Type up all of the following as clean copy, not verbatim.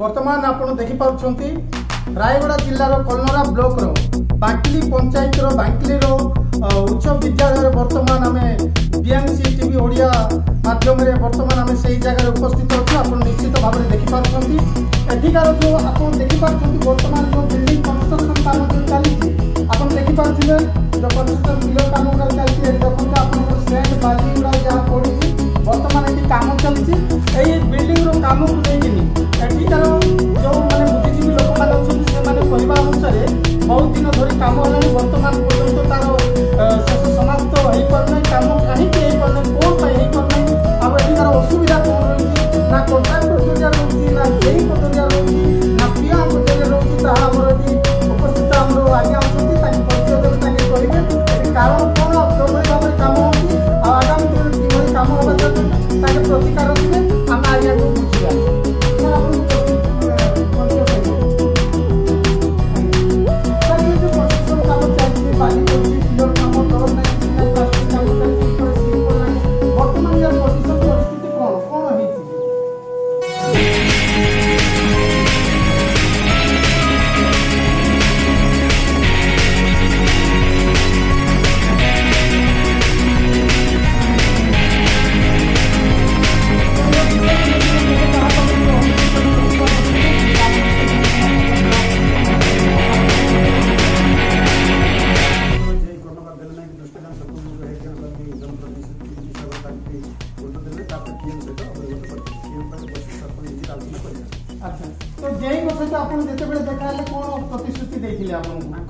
वर्तमान आपण देखि पाउछंती रायगड़ा जिल्लार कलनरा ब्लॉक रो बांकिली पंचायत रो बांकिली रो उच्च विद्यालय वर्तमान आम बीएमसी टीवी ओडिया माध्यम वर्तमान आम से जगह उपस्थित अच्छे आप निश्चित भाव में देखिपार एठिकार जो आप देखिपार वर्तमान जो बिल्डिंग कंस्ट्रक्शन काम जो चली आप देखिपारे जो कंस्ट्रक्शन बिल्डिंग काम चलती देखते आप सेंट बाली गुड़ा जहाँ पड़ी वर्तमान ये कम चलती बिल्डिंग रो काम को लेकिन एठिकार जो मैंने बुद्धिजीवी लोक मैंने अच्छा से अनुसार बहुत दिन धरी कम है वर्तमान पर्यटन तार शेष समाप्त हो पारना कम कहीं पारना कौन पारना आब एठिकार असुविधा कौन रही ना कंट्राक्टर जरिया रही ना जेई जरिया रही ना पीएम जरिया रही उपस्थित आम आगे अच्छा परिचय देवे कहे कारण कौन जो भाव में कम हो आगामी दिन कि कम होगा चाहिए प्रतिकार देवे आम आगे बुझा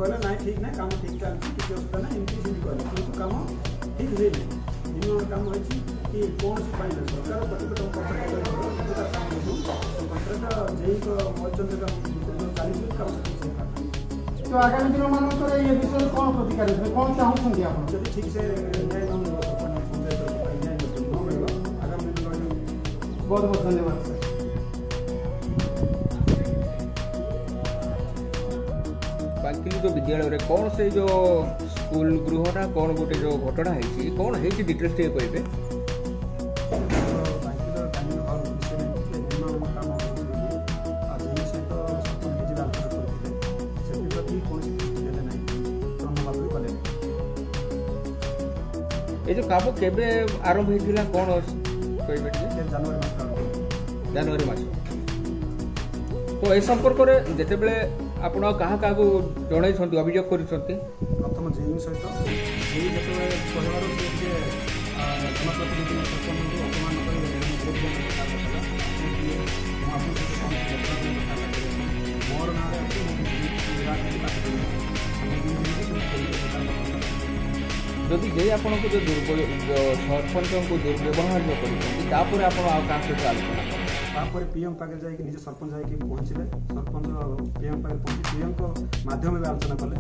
कहले ना ठीक ना काम ठीक चलती किसी असुविधा ना एमती सीधी कहले किंतु काम ठीक हुए मिनिमम काम होइछि कि कौन सी फाइल सरकार प्रतिपट कॉन्ट्रैक्ट काम हो कॉन्ट्रैक्ट जेई को मौजूद का 40 काम तो आगामी दिन मानकर ये विषय कौन प्रतिकार कौन चाहूँ आप जब ठीक से न्याय न मिलो आगामी दिन बहुत बहुत धन्यवाद सर। बांकिली जो विद्यालय कौन से जो स्कूल गृह ना कौन गोटे जो घटना है कौन है डिटेल्स टे कहे ये जो काम केबे आरंभ होइथिला कौन कहबे जनवरी मास तो ए संपर्क में जेते बेले आपण कहाँ क्या जन अभियोग कर प्रथम जेई सहित जेई जो कहबार जनप्रतिनिधि अपमान मोर ना जदि जे आपन को जो सरपंच को दुर्व्यवहार जो कर आलोचना तापर पीएम पाखे जाकि निज सरपंच जाकि पहुँचले सरपंच पीएम पाखे पहुँची पीएम को माध्यम आलोचना कले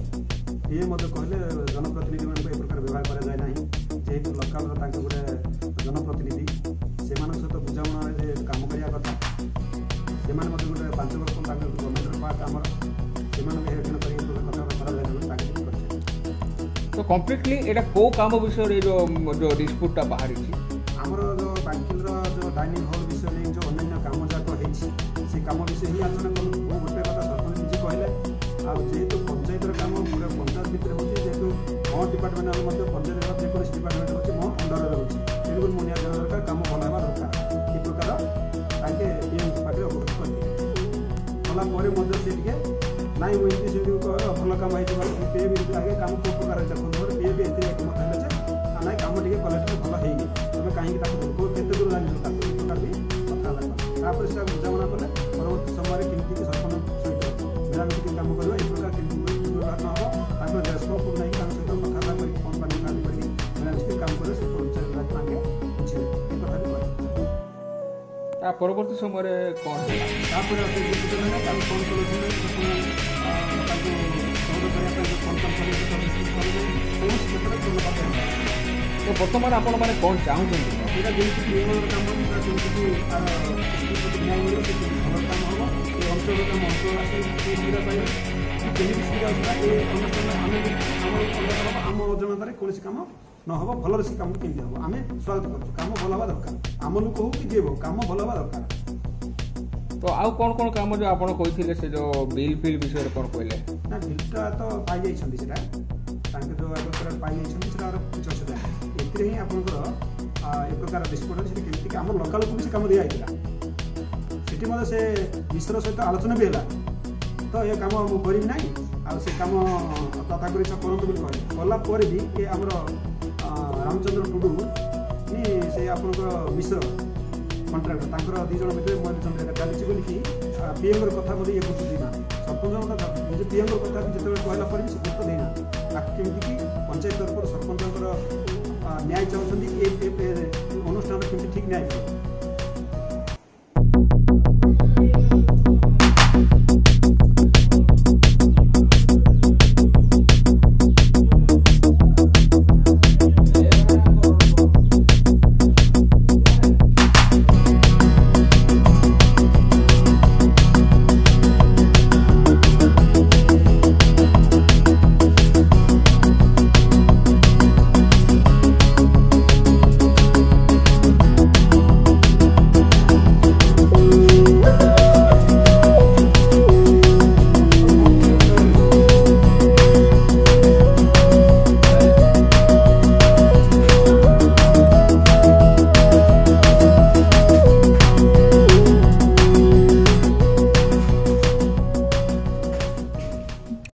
पीएम कहले जनप्रतिनिधि मान ए प्रकार व्यवहार करा जाए ना जेहेतु लोकाल गोटे जनप्रतिनिधि से सहित बुझामणा काम करने कथा से गोटे 5 वर्ष गवर्नमेंट पार्ट आम से तो कम्प्लीटली एटा को काम विषय जो डिस्प्यूटा बाहरी आमर जो बांकिल जो डाइनिंग हॉल विषय नहीं जो अन्य काम जाक से काम विषय ही आलोचना करूँ वो गोटे कथा सरपंच निजे कहले जेहेतु पंचायत काम पूरा पंचायत भितर होती जेहेतु मो डिपार्टमेंट पंचायत जेकोसी डिपार्टमेंट होती मो अंडर रोचे तेणुक मुझे निया दरकार काम भल होगा दरकार ये प्रकार ताके पाखे अवगत कला सी नाई मुझे से भल काम पे भी आगे काम को प्रकार देखो पे भी ये एकमत है ना काम टे कलेक्टर भल है तुम कहीं केते दूर जान प्रकार भी कथा से बुझामणा कले परवर्त समय केमती सरपंच सहित मिलामिशी काम कर प्रकार दुर्व्यवहार न हो रेस्पको नहीं सहित कथा कौन पानी मिलामिशी काम कर परवर्ती समय कौन तो बर्तमान आपण मैंने कौन चाहते आम अजनतार कौन कम न हम भल से कम केमती हम आम स्वागत करूँ कम भल हवा दरकार आम लोक हो कि जी कम भल हवा दरकार। तो आउ कौन कौन काम जो आपण कहिथिले से जो बिल फिल विषय रे कोन कहले ना बिलटा तो पाई जाई छंदी सेटा तांके जो आगर पाई जाई छंदी सेटा कुछ असुविधा नहीं एतिरे ही आपनकर ए प्रकार डिस्पोर्ट से केमति कि हमर लोकल को से काम दिया आइला सेठी मतलब से मिश्र सहित आलोचना भी होला तो ये काम मु करी नहीं आ से काम तथा करी करंतु बोली कहले कला पर भी ए हमर रामचंद्र टुडू नि से आपनकर मिश्र कॉन्ट्रैक्टर तांकर दि जण भितर मन चंद्र चली बोली कि पीएम कथा बोली ये गुरुत्व देना सरपंच कथा निज पीएम कथा भी जिते कहला पर भी गुरुत्व देना केमती कि पंचायत तरफ सरपंच न्याय चाहते अनुष्ठान केमती ठीक न्याय